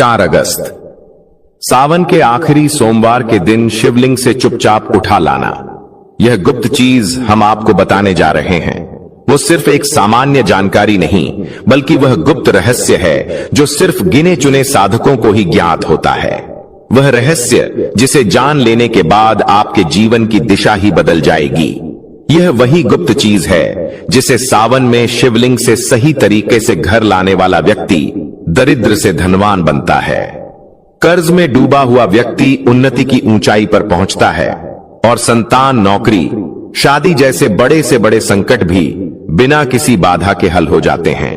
4 अगस्त। सावन के आखिरी सोमवार के दिन शिवलिंग से चुपचाप उठा लाना। यह गुप्त चीज हम आपको बताने जा रहे हैं। वो सिर्फ एक सामान्य जानकारी नहीं, बल्कि वह गुप्त रहस्य है जो सिर्फ गिने चुने साधकों को ही ज्ञात होता है। वह रहस्य जिसे जान लेने के बाद आपके जीवन की दिशा ही बदल जाएगी। यह वही गुप्त चीज है जिसे सावन में शिवलिंग से सही तरीके से घर लाने वाला व्यक्ति दरिद्र से धनवान बनता है। कर्ज में डूबा हुआ व्यक्ति उन्नति की ऊंचाई पर पहुंचता है और संतान, नौकरी, शादी जैसे बड़े से बड़े संकट भी बिना किसी बाधा के हल हो जाते हैं।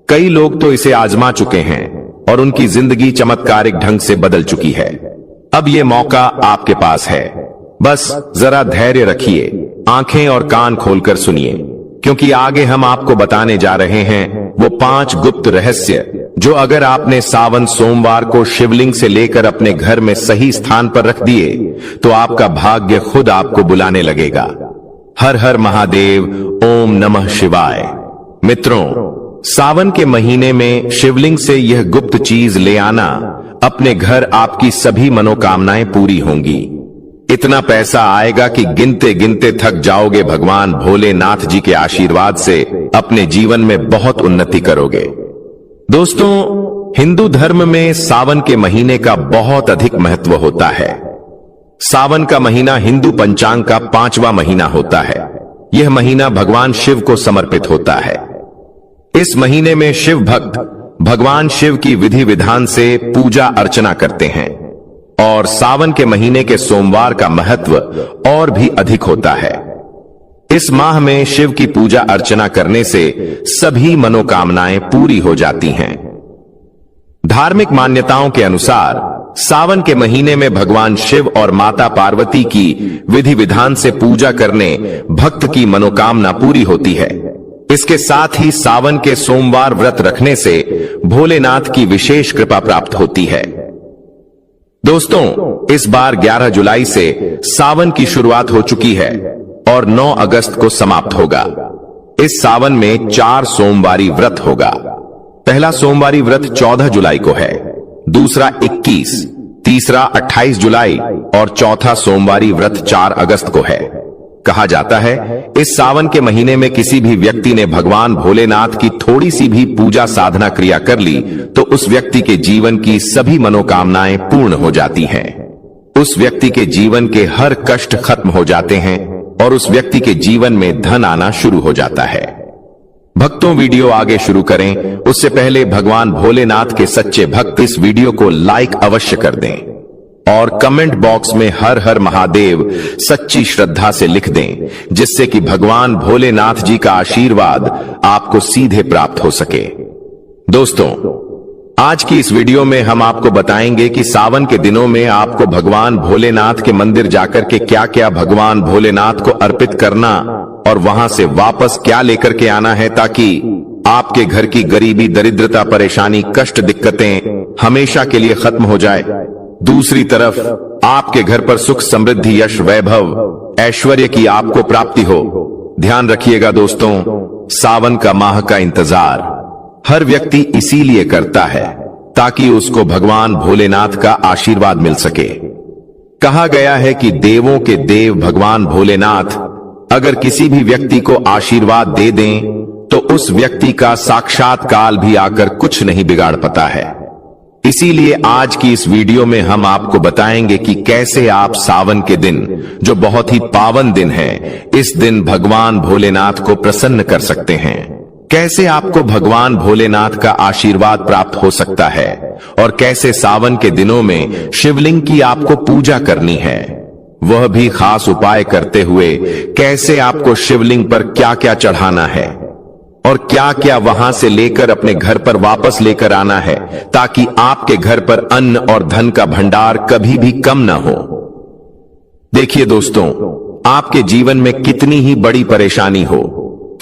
कई लोग तो इसे आजमा चुके हैं और उनकी जिंदगी चमत्कारिक ढंग से बदल चुकी है। अब ये मौका आपके पास है। बस जरा धैर्य रखिए, आंखें और कान खोलकर सुनिए, क्योंकि आगे हम आपको बताने जा रहे हैं वो 5 गुप्त रहस्य जो अगर आपने सावन सोमवार को शिवलिंग से लेकर अपने घर में सही स्थान पर रख दिए तो आपका भाग्य खुद आपको बुलाने लगेगा। हर हर महादेव, ओम नमः शिवाय। मित्रों, सावन के महीने में शिवलिंग से यह गुप्त चीज ले आना, अपने घर आपकी सभी मनोकामनाएं पूरी होंगी। इतना पैसा आएगा कि गिनते गिनते थक जाओगे। भगवान भोलेनाथ जी के आशीर्वाद से अपने जीवन में बहुत उन्नति करोगे। दोस्तों, हिंदू धर्म में सावन के महीने का बहुत अधिक महत्व होता है। सावन का महीना हिंदू पंचांग का 5वां महीना होता है। यह महीना भगवान शिव को समर्पित होता है। इस महीने में शिव भक्त भगवान शिव की विधि विधान से पूजा अर्चना करते हैं और सावन के महीने के सोमवार का महत्व और भी अधिक होता है। इस माह में शिव की पूजा अर्चना करने से सभी मनोकामनाएं पूरी हो जाती हैं। धार्मिक मान्यताओं के अनुसार सावन के महीने में भगवान शिव और माता पार्वती की विधि विधान से पूजा करने भक्त की मनोकामना पूरी होती है। इसके साथ ही सावन के सोमवार व्रत रखने से भोलेनाथ की विशेष कृपा प्राप्त होती है। दोस्तों, इस बार 11 जुलाई से सावन की शुरुआत हो चुकी है और 9 अगस्त को समाप्त होगा। इस सावन में 4 सोमवारी व्रत होगा। पहला सोमवारी व्रत 14 जुलाई को है, दूसरा 21, तीसरा 28 जुलाई और चौथा सोमवारी व्रत 4 अगस्त को है। कहा जाता है इस सावन के महीने में किसी भी व्यक्ति ने भगवान भोलेनाथ की थोड़ी सी भी पूजा साधना क्रिया कर ली तो उस व्यक्ति के जीवन की सभी मनोकामनाएं पूर्ण हो जाती हैं। उस व्यक्ति के जीवन के हर कष्ट खत्म हो जाते हैं और उस व्यक्ति के जीवन में धन आना शुरू हो जाता है। भक्तों, वीडियो आगे शुरू करें उससे पहले भगवान भोलेनाथ के सच्चे भक्त इस वीडियो को लाइक अवश्य कर दें और कमेंट बॉक्स में हर हर महादेव सच्ची श्रद्धा से लिख दें, जिससे कि भगवान भोलेनाथ जी का आशीर्वाद आपको सीधे प्राप्त हो सके। दोस्तों, आज की इस वीडियो में हम आपको बताएंगे कि सावन के दिनों में आपको भगवान भोलेनाथ के मंदिर जाकर के क्या क्या भगवान भोलेनाथ को अर्पित करना और वहां से वापस क्या लेकर के आना है, ताकि आपके घर की गरीबी, दरिद्रता, परेशानी, कष्ट, दिक्कतें हमेशा के लिए खत्म हो जाए। दूसरी तरफ आपके घर पर सुख, समृद्धि, यश, वैभव, ऐश्वर्य की आपको प्राप्ति हो। ध्यान रखिएगा दोस्तों, सावन का माह का इंतजार हर व्यक्ति इसीलिए करता है ताकि उसको भगवान भोलेनाथ का आशीर्वाद मिल सके। कहा गया है कि देवों के देव भगवान भोलेनाथ अगर किसी भी व्यक्ति को आशीर्वाद दे दें तो उस व्यक्ति का साक्षात काल भी आकर कुछ नहीं बिगाड़ पाता है। इसीलिए आज की इस वीडियो में हम आपको बताएंगे कि कैसे आप सावन के दिन, जो बहुत ही पावन दिन है, इस दिन भगवान भोलेनाथ को प्रसन्न कर सकते हैं। कैसे आपको भगवान भोलेनाथ का आशीर्वाद प्राप्त हो सकता है और कैसे सावन के दिनों में शिवलिंग की आपको पूजा करनी है, वह भी खास उपाय करते हुए कैसे आपको शिवलिंग पर क्या क्या चढ़ाना है और क्या क्या वहां से लेकर अपने घर पर वापस लेकर आना है, ताकि आपके घर पर अन्न और धन का भंडार कभी भी कम ना हो। देखिए दोस्तों, आपके जीवन में कितनी ही बड़ी परेशानी हो,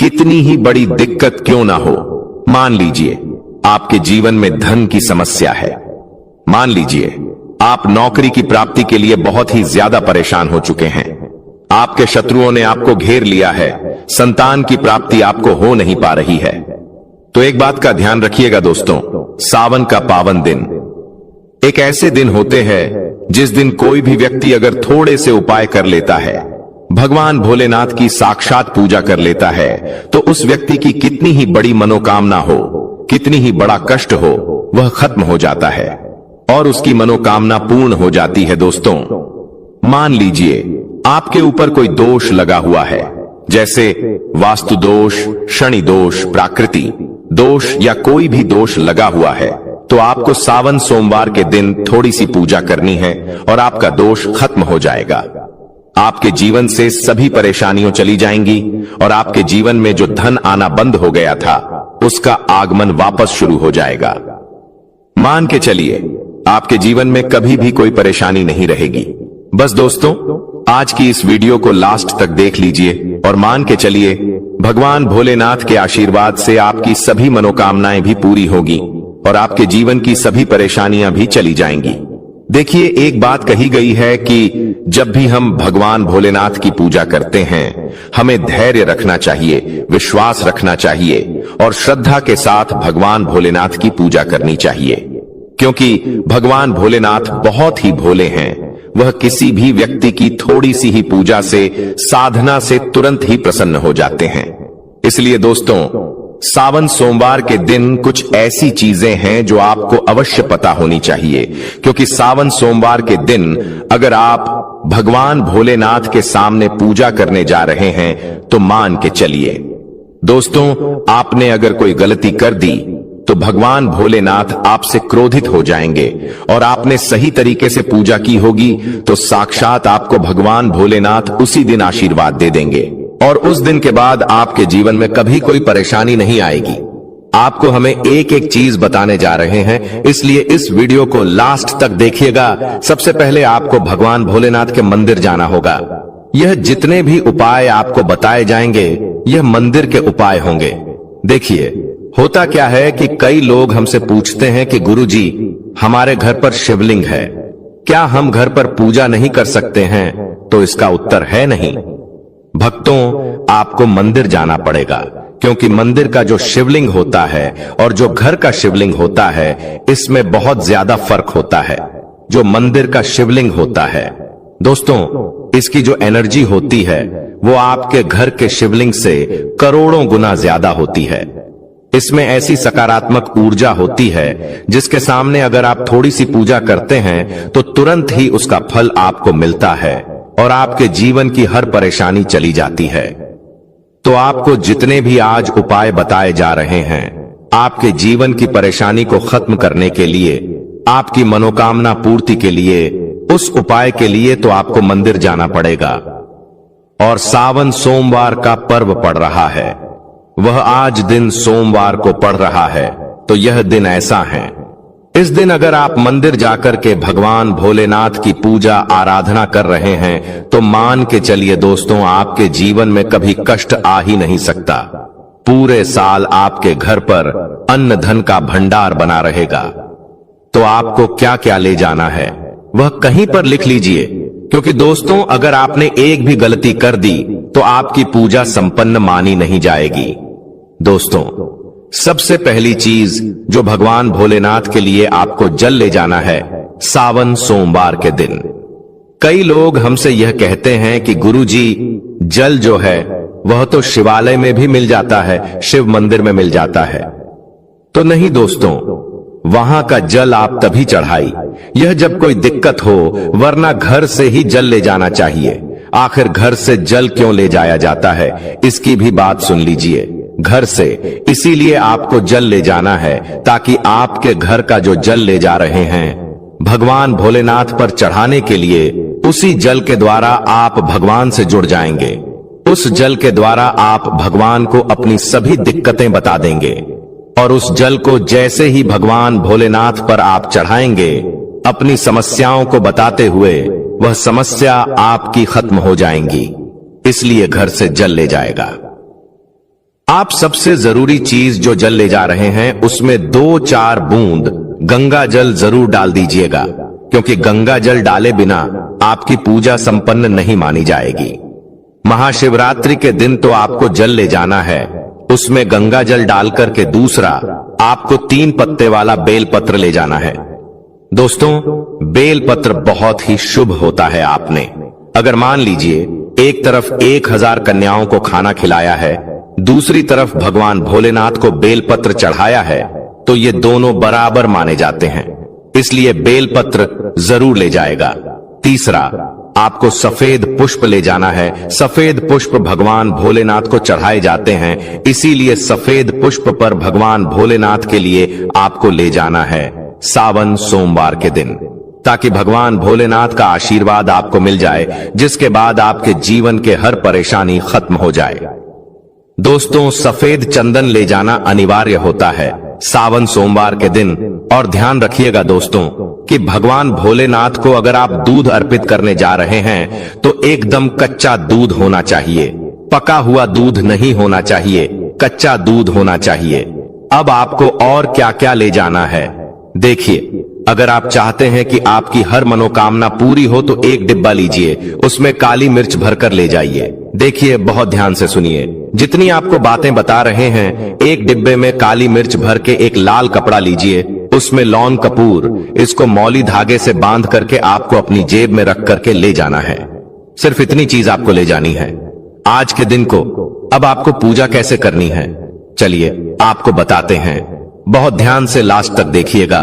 कितनी ही बड़ी दिक्कत क्यों ना हो, मान लीजिए आपके जीवन में धन की समस्या है, मान लीजिए आप नौकरी की प्राप्ति के लिए बहुत ही ज्यादा परेशान हो चुके हैं, आपके शत्रुओं ने आपको घेर लिया है, संतान की प्राप्ति आपको हो नहीं पा रही है, तो एक बात का ध्यान रखिएगा दोस्तों, सावन का पावन दिन एक ऐसे दिन होते हैं जिस दिन कोई भी व्यक्ति अगर थोड़े से उपाय कर लेता है, भगवान भोलेनाथ की साक्षात पूजा कर लेता है, तो उस व्यक्ति की कितनी ही बड़ी मनोकामना हो, कितनी ही बड़ा कष्ट हो, वह खत्म हो जाता है और उसकी मनोकामना पूर्ण हो जाती है। दोस्तों, मान लीजिए आपके ऊपर कोई दोष लगा हुआ है, जैसे वास्तु दोष, शनि दोष, प्राकृति दोष या कोई भी दोष लगा हुआ है, तो आपको सावन सोमवार के दिन थोड़ी सी पूजा करनी है और आपका दोष खत्म हो जाएगा। आपके जीवन से सभी परेशानियां चली जाएंगी और आपके जीवन में जो धन आना बंद हो गया था, उसका आगमन वापस शुरू हो जाएगा। मान के चलिए आपके जीवन में कभी भी कोई परेशानी नहीं रहेगी। बस दोस्तों, आज की इस वीडियो को लास्ट तक देख लीजिए और मान के चलिए भगवान भोलेनाथ के आशीर्वाद से आपकी सभी मनोकामनाएं भी पूरी होगी और आपके जीवन की सभी परेशानियां भी चली जाएंगी। देखिए, एक बात कही गई है कि जब भी हम भगवान भोलेनाथ की पूजा करते हैं, हमें धैर्य रखना चाहिए, विश्वास रखना चाहिए और श्रद्धा के साथ भगवान भोलेनाथ की पूजा करनी चाहिए, क्योंकि भगवान भोलेनाथ बहुत ही भोले हैं। वह किसी भी व्यक्ति की थोड़ी सी ही पूजा से, साधना से तुरंत ही प्रसन्न हो जाते हैं। इसलिए दोस्तों, सावन सोमवार के दिन कुछ ऐसी चीजें हैं जो आपको अवश्य पता होनी चाहिए, क्योंकि सावन सोमवार के दिन अगर आप भगवान भोलेनाथ के सामने पूजा करने जा रहे हैं, तो मान के चलिए दोस्तों, आपने अगर कोई गलती कर दी तो भगवान भोलेनाथ आपसे क्रोधित हो जाएंगे और आपने सही तरीके से पूजा की होगी तो साक्षात आपको भगवान भोलेनाथ उसी दिन आशीर्वाद दे देंगे और उस दिन के बाद आपके जीवन में कभी कोई परेशानी नहीं आएगी। आपको हमें एक एक चीज बताने जा रहे हैं, इसलिए इस वीडियो को लास्ट तक देखिएगा। सबसे पहले आपको भगवान भोलेनाथ के मंदिर जाना होगा। यह जितने भी उपाय आपको बताए जाएंगे, यह मंदिर के उपाय होंगे। देखिए, होता क्या है कि कई लोग हमसे पूछते हैं कि गुरुजी, हमारे घर पर शिवलिंग है, क्या हम घर पर पूजा नहीं कर सकते हैं? तो इसका उत्तर है नहीं। भक्तों, आपको मंदिर जाना पड़ेगा, क्योंकि मंदिर का जो शिवलिंग होता है और जो घर का शिवलिंग होता है, इसमें बहुत ज्यादा फर्क होता है। जो मंदिर का शिवलिंग होता है दोस्तों, इसकी जो एनर्जी होती है वो आपके घर के शिवलिंग से करोड़ों गुना ज्यादा होती है। इसमें ऐसी सकारात्मक ऊर्जा होती है जिसके सामने अगर आप थोड़ी सी पूजा करते हैं तो तुरंत ही उसका फल आपको मिलता है और आपके जीवन की हर परेशानी चली जाती है। तो आपको जितने भी आज उपाय बताए जा रहे हैं, आपके जीवन की परेशानी को खत्म करने के लिए, आपकी मनोकामना पूर्ति के लिए, उस उपाय के लिए तो आपको मंदिर जाना पड़ेगा। और सावन सोमवार का पर्व पड़ रहा है, वह आज दिन सोमवार को पड़ रहा है, तो यह दिन ऐसा है, इस दिन अगर आप मंदिर जाकर के भगवान भोलेनाथ की पूजा आराधना कर रहे हैं, तो मान के चलिए दोस्तों, आपके जीवन में कभी कष्ट आ ही नहीं सकता। पूरे साल आपके घर पर अन्न धन का भंडार बना रहेगा। तो आपको क्या क्या ले जाना है, वह कहीं पर लिख लीजिए, क्योंकि दोस्तों, अगर आपने एक भी गलती कर दी तो आपकी पूजा संपन्न मानी नहीं जाएगी। दोस्तों, सबसे पहली चीज जो भगवान भोलेनाथ के लिए आपको जल ले जाना है सावन सोमवार के दिन। कई लोग हमसे यह कहते हैं कि गुरुजी, जल जो है वह तो शिवालय में भी मिल जाता है, शिव मंदिर में मिल जाता है। तो नहीं दोस्तों, वहां का जल आप तभी चढ़ाई यह जब कोई दिक्कत हो, वरना घर से ही जल ले जाना चाहिए। आखिर घर से जल क्यों ले जाया जाता है, इसकी भी बात सुन लीजिए। घर से इसीलिए आपको जल ले जाना है ताकि आपके घर का जो जल ले जा रहे हैं भगवान भोलेनाथ पर चढ़ाने के लिए, उसी जल के द्वारा आप भगवान से जुड़ जाएंगे। उस जल के द्वारा आप भगवान को अपनी सभी दिक्कतें बता देंगे और उस जल को जैसे ही भगवान भोलेनाथ पर आप चढ़ाएंगे, अपनी समस्याओं को बताते हुए वह समस्या आपकी खत्म हो जाएंगी। इसलिए घर से जल ले जाएगा। आप सबसे जरूरी चीज जो जल ले जा रहे हैं, उसमें 2-4 बूंद गंगा जल जरूर डाल दीजिएगा, क्योंकि गंगा जल डाले बिना आपकी पूजा संपन्न नहीं मानी जाएगी। महाशिवरात्रि के दिन तो आपको जल ले जाना है, उसमें गंगा जल डालकर के दूसरा आपको 3 पत्ते वाला बेल पत्र ले जाना है। दोस्तों, बेलपत्र बहुत ही शुभ होता है। आपने अगर मान लीजिए एक तरफ 1000 कन्याओं को खाना खिलाया है, दूसरी तरफ भगवान भोलेनाथ को बेलपत्र चढ़ाया है, तो ये दोनों बराबर माने जाते हैं। इसलिए बेलपत्र जरूर ले जाएगा। तीसरा, आपको सफेद पुष्प ले जाना है। सफेद पुष्प भगवान भोलेनाथ को चढ़ाए जाते हैं, इसीलिए सफेद पुष्प पर भगवान भोलेनाथ के लिए आपको ले जाना है सावन सोमवार के दिन, ताकि भगवान भोलेनाथ का आशीर्वाद आपको मिल जाए, जिसके बाद आपके जीवन के हर परेशानी खत्म हो जाए। दोस्तों, सफेद चंदन ले जाना अनिवार्य होता है सावन सोमवार के दिन। और ध्यान रखिएगा दोस्तों कि भगवान भोलेनाथ को अगर आप दूध अर्पित करने जा रहे हैं तो एकदम कच्चा दूध होना चाहिए, पका हुआ दूध नहीं होना चाहिए, कच्चा दूध होना चाहिए। अब आपको और क्या क्या ले जाना है देखिए। अगर आप चाहते हैं कि आपकी हर मनोकामना पूरी हो तो एक डिब्बा लीजिए, उसमें काली मिर्च भरकर ले जाइए। देखिए, बहुत ध्यान से सुनिए, जितनी आपको बातें बता रहे हैं, एक डिब्बे में काली मिर्च भर के एक लाल कपड़ा लीजिए, उसमें लौंग कपूर, इसको मौली धागे से बांध करके आपको अपनी जेब में रख करके ले जाना है। सिर्फ इतनी चीज आपको ले जानी है आज के दिन को। अब आपको पूजा कैसे करनी है, चलिए आपको बताते हैं। बहुत ध्यान से लास्ट तक देखिएगा,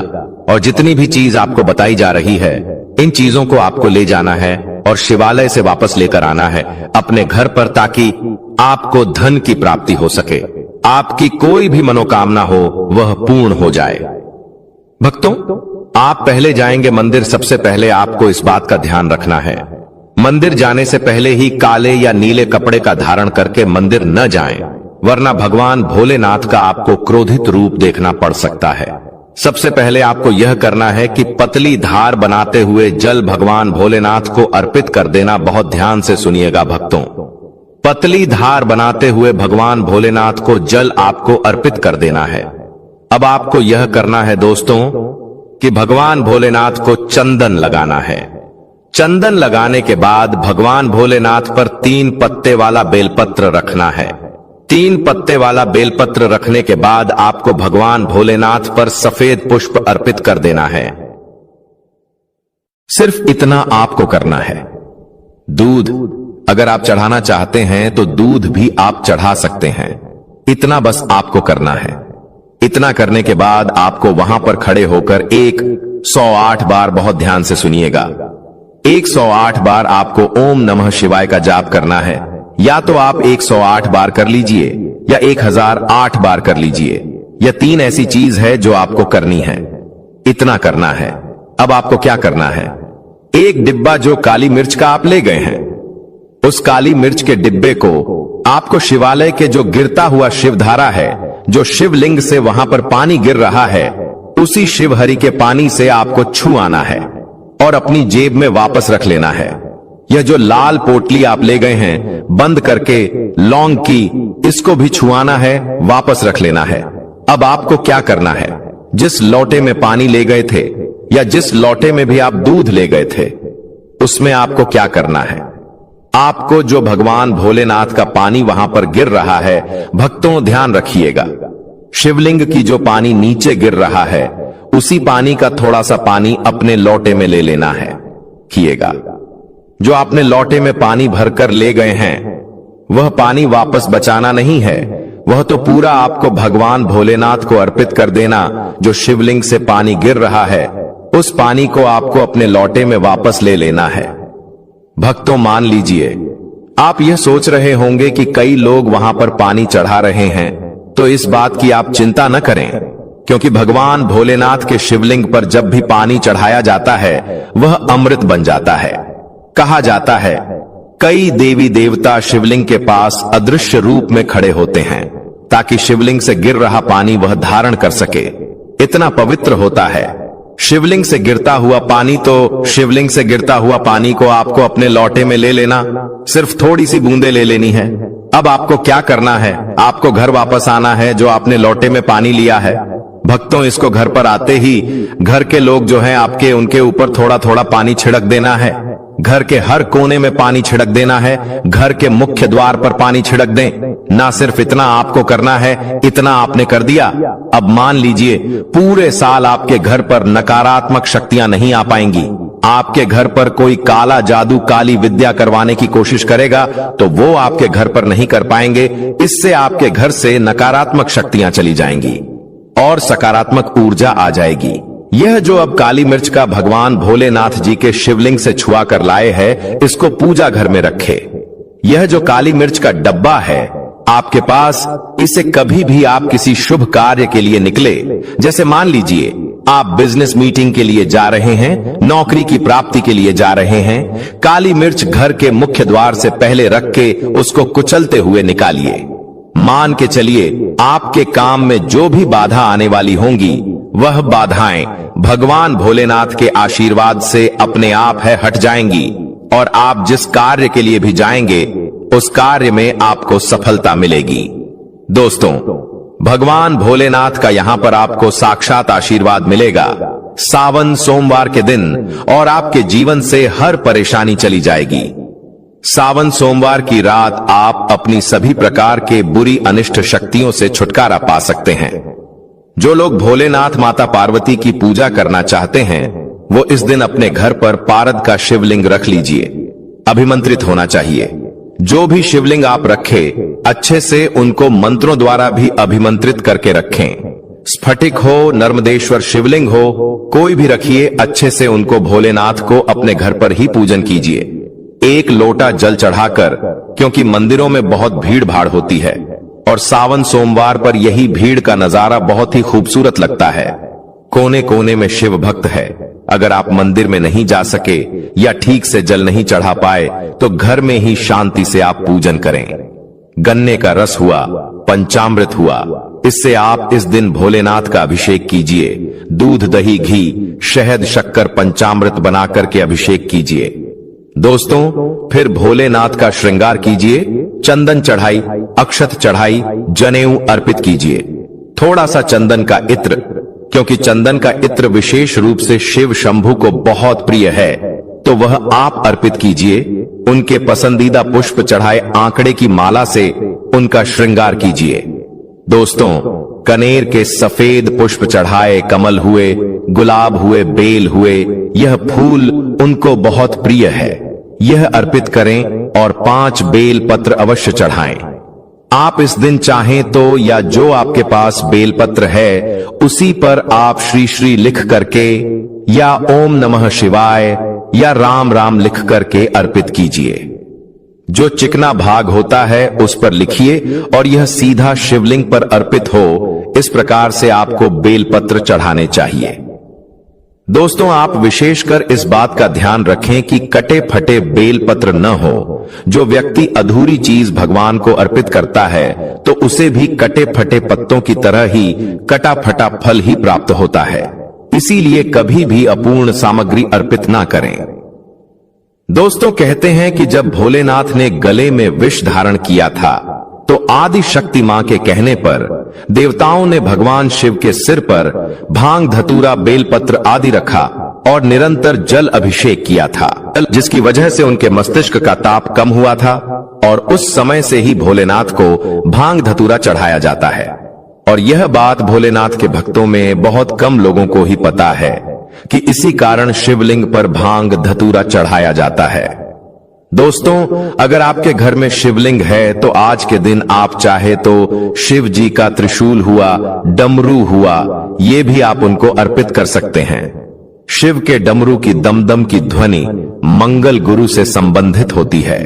और जितनी भी चीज आपको बताई जा रही है, इन चीजों को आपको ले जाना है और शिवालय से वापस लेकर आना है अपने घर पर, ताकि आपको धन की प्राप्ति हो सके, आपकी कोई भी मनोकामना हो वह पूर्ण हो जाए। भक्तों, आप पहले जाएंगे मंदिर। सबसे पहले आपको इस बात का ध्यान रखना है, मंदिर जाने से पहले ही काले या नीले कपड़े का धारण करके मंदिर न जाएं, वरना भगवान भोलेनाथ का आपको क्रोधित रूप देखना पड़ सकता है। सबसे पहले आपको यह करना है कि पतली धार बनाते हुए जल भगवान भोलेनाथ को अर्पित कर देना। बहुत ध्यान से सुनिएगा भक्तों, पतली धार बनाते हुए भगवान भोलेनाथ को जल आपको अर्पित कर देना है। अब आपको यह करना है दोस्तों कि भगवान भोलेनाथ को चंदन लगाना है। चंदन लगाने के बाद भगवान भोलेनाथ पर 3 पत्ते वाला बेलपत्र रखना है। 3 पत्ते वाला बेलपत्र रखने के बाद आपको भगवान भोलेनाथ पर सफेद पुष्प अर्पित कर देना है। सिर्फ इतना आपको करना है। दूध अगर आप चढ़ाना चाहते हैं तो दूध भी आप चढ़ा सकते हैं, इतना बस आपको करना है। इतना करने के बाद आपको वहां पर खड़े होकर 108 बार, बहुत ध्यान से सुनिएगा, 108 बार आपको ओम नमः शिवाय का जाप करना है। या तो आप 108 बार कर लीजिए या 1008 बार कर लीजिए। यह 3 ऐसी चीज है जो आपको करनी है, इतना करना है। अब आपको क्या करना है, एक डिब्बा जो काली मिर्च का आप ले गए हैं, उस काली मिर्च के डिब्बे को आपको शिवालय के जो गिरता हुआ शिवधारा है, जो शिवलिंग से वहां पर पानी गिर रहा है, उसी शिवहरि के पानी से आपको छू आना है और अपनी जेब में वापस रख लेना है। यह जो लाल पोटली आप ले गए हैं बंद करके लौंग की, इसको भी छुआना है, वापस रख लेना है। अब आपको क्या करना है, जिस लोटे में पानी ले गए थे या जिस लोटे में भी आप दूध ले गए थे, उसमें आपको क्या करना है, आपको जो भगवान भोलेनाथ का पानी वहां पर गिर रहा है, भक्तों ध्यान रखिएगा, शिवलिंग की जो पानी नीचे गिर रहा है, उसी पानी का थोड़ा सा पानी अपने लोटे में ले लेना है। किएगा, जो आपने लोटे में पानी भरकर ले गए हैं, वह पानी वापस बचाना नहीं है, वह तो पूरा आपको भगवान भोलेनाथ को अर्पित कर देना। जो शिवलिंग से पानी गिर रहा है, उस पानी को आपको अपने लोटे में वापस ले लेना है। भक्तों मान लीजिए, आप यह सोच रहे होंगे कि कई लोग वहां पर पानी चढ़ा रहे हैं, तो इस बात की आप चिंता न करें, क्योंकि भगवान भोलेनाथ के शिवलिंग पर जब भी पानी चढ़ाया जाता है, वह अमृत बन जाता है। कहा जाता है कई देवी देवता शिवलिंग के पास अदृश्य रूप में खड़े होते हैं, ताकि शिवलिंग से गिर रहा पानी वह धारण कर सके। इतना पवित्र होता है शिवलिंग से गिरता हुआ पानी। तो शिवलिंग से गिरता हुआ पानी को आपको अपने लोटे में ले लेना, सिर्फ थोड़ी सी बूंदे ले लेनी है। अब आपको क्या करना है, आपको घर वापस आना है जो आपने लोटे में पानी लिया है। भक्तों, इसको घर पर आते ही घर के लोग जो हैं आपके, उनके ऊपर थोड़ा थोड़ा पानी छिड़क देना है। घर के हर कोने में पानी छिड़क देना है, घर के मुख्य द्वार पर पानी छिड़क दें। ना सिर्फ इतना आपको करना है, इतना आपने कर दिया। अब मान लीजिए पूरे साल आपके घर पर नकारात्मक शक्तियां नहीं आ पाएंगी। आपके घर पर कोई काला जादू, काली विद्या करवाने की कोशिश करेगा तो वो आपके घर पर नहीं कर पाएंगे। इससे आपके घर से नकारात्मक शक्तियां चली जाएंगी और सकारात्मक ऊर्जा आ जाएगी। यह जो अब काली मिर्च का भगवान भोलेनाथ जी के शिवलिंग से छुआ कर लाए है, इसको पूजा घर में रखे। यह जो काली मिर्च का डब्बा है आपके पास, इसे कभी भी आप किसी शुभ कार्य के लिए निकले, जैसे मान लीजिए आप बिजनेस मीटिंग के लिए जा रहे हैं, नौकरी की प्राप्ति के लिए जा रहे हैं, काली मिर्च घर के मुख्य द्वार से पहले रख के उसको कुचलते हुए निकालिए। मान के चलिए आपके काम में जो भी बाधा आने वाली होंगी, वह बाधाएं भगवान भोलेनाथ के आशीर्वाद से अपने आप है हट जाएंगी और आप जिस कार्य के लिए भी जाएंगे उस कार्य में आपको सफलता मिलेगी। दोस्तों, भगवान भोलेनाथ का यहां पर आपको साक्षात आशीर्वाद मिलेगा सावन सोमवार के दिन, और आपके जीवन से हर परेशानी चली जाएगी। सावन सोमवार की रात आप अपनी सभी प्रकार के बुरी अनिष्ट शक्तियों से छुटकारा पा सकते हैं। जो लोग भोलेनाथ माता पार्वती की पूजा करना चाहते हैं, वो इस दिन अपने घर पर पारद का शिवलिंग रख लीजिए। अभिमंत्रित होना चाहिए। जो भी शिवलिंग आप रखें, अच्छे से उनको मंत्रों द्वारा भी अभिमंत्रित करके रखें। स्फटिक हो, नर्मदेश्वर शिवलिंग हो, कोई भी रखिए, अच्छे से उनको भोलेनाथ को अपने घर पर ही पूजन कीजिए। एक लोटा जल चढ़ाकर, क्योंकि मंदिरों में बहुत भीड़ भाड़ होती है और सावन सोमवार पर यही भीड़ का नजारा बहुत ही खूबसूरत लगता है। कोने कोने में शिव भक्त है। अगर आप मंदिर में नहीं जा सके या ठीक से जल नहीं चढ़ा पाए तो घर में ही शांति से आप पूजन करें। गन्ने का रस हुआ, पंचामृत हुआ, इससे आप इस दिन भोलेनाथ का अभिषेक कीजिए। दूध, दही, घी, शहद, शक्कर, पंचामृत बना करके अभिषेक कीजिए। दोस्तों, फिर भोलेनाथ का श्रृंगार कीजिए। चंदन चढ़ाई, अक्षत चढ़ाई, जनेऊ अर्पित कीजिए। थोड़ा सा चंदन का इत्र, क्योंकि चंदन का इत्र विशेष रूप से शिव शंभु को बहुत प्रिय है, तो वह आप अर्पित कीजिए। उनके पसंदीदा पुष्प चढ़ाए आंकड़े की माला से उनका श्रृंगार कीजिए। दोस्तों, कनेर के सफेद पुष्प चढ़ाए, कमल हुए, गुलाब हुए, बेल हुए, यह फूल उनको बहुत प्रिय है, यह अर्पित करें और 5 बेल पत्र अवश्य चढ़ाएं। आप इस दिन चाहें तो या जो आपके पास बेलपत्र है उसी पर आप श्री श्री लिख करके या ओम नमः शिवाय या राम राम लिख करके अर्पित कीजिए। जो चिकना भाग होता है उस पर लिखिए और यह सीधा शिवलिंग पर अर्पित हो। इस प्रकार से आपको बेलपत्र चढ़ाने चाहिए। दोस्तों, आप विशेषकर इस बात का ध्यान रखें कि कटे फटे बेलपत्र न हो। जो व्यक्ति अधूरी चीज भगवान को अर्पित करता है तो उसे भी कटे फटे पत्तों की तरह ही कटा फटा फल ही प्राप्त होता है। इसीलिए कभी भी अपूर्ण सामग्री अर्पित ना करें। दोस्तों, कहते हैं कि जब भोलेनाथ ने गले में विष धारण किया था तो आदि शक्ति मां के कहने पर देवताओं ने भगवान शिव के सिर पर भांग, धतूरा, बेलपत्र आदि रखा और निरंतर जल अभिषेक किया था, जिसकी वजह से उनके मस्तिष्क का ताप कम हुआ था और उस समय से ही भोलेनाथ को भांग धतूरा चढ़ाया जाता है। और यह बात भोलेनाथ के भक्तों में बहुत कम लोगों को ही पता है कि इसी कारण शिवलिंग पर भांग धतूरा चढ़ाया जाता है। दोस्तों, अगर आपके घर में शिवलिंग है तो आज के दिन आप चाहे तो शिव जी का त्रिशूल हुआ, डमरू हुआ, ये भी आप उनको अर्पित कर सकते हैं। शिव के डमरू की दमदम की ध्वनि मंगल गुरु से संबंधित होती है,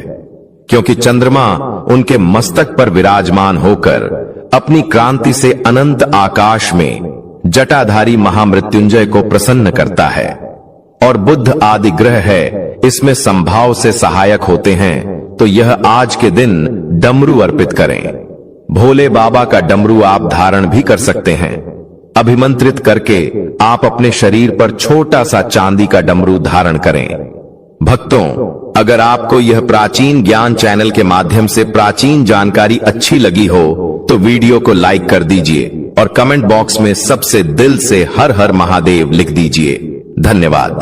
क्योंकि चंद्रमा उनके मस्तक पर विराजमान होकर अपनी क्रांति से अनंत आकाश में जटाधारी महामृत्युंजय को प्रसन्न करता है और बुध आदि ग्रह है इसमें संभाव से सहायक होते हैं। तो यह आज के दिन डमरू अर्पित करें। भोले बाबा का डमरू आप धारण भी कर सकते हैं। अभिमंत्रित करके आप अपने शरीर पर छोटा सा चांदी का डमरू धारण करें। भक्तों, अगर आपको यह प्राचीन ज्ञान चैनल के माध्यम से प्राचीन जानकारी अच्छी लगी हो तो वीडियो को लाइक कर दीजिए और कमेंट बॉक्स में सबसे दिल से हर हर महादेव लिख दीजिए। धन्यवाद।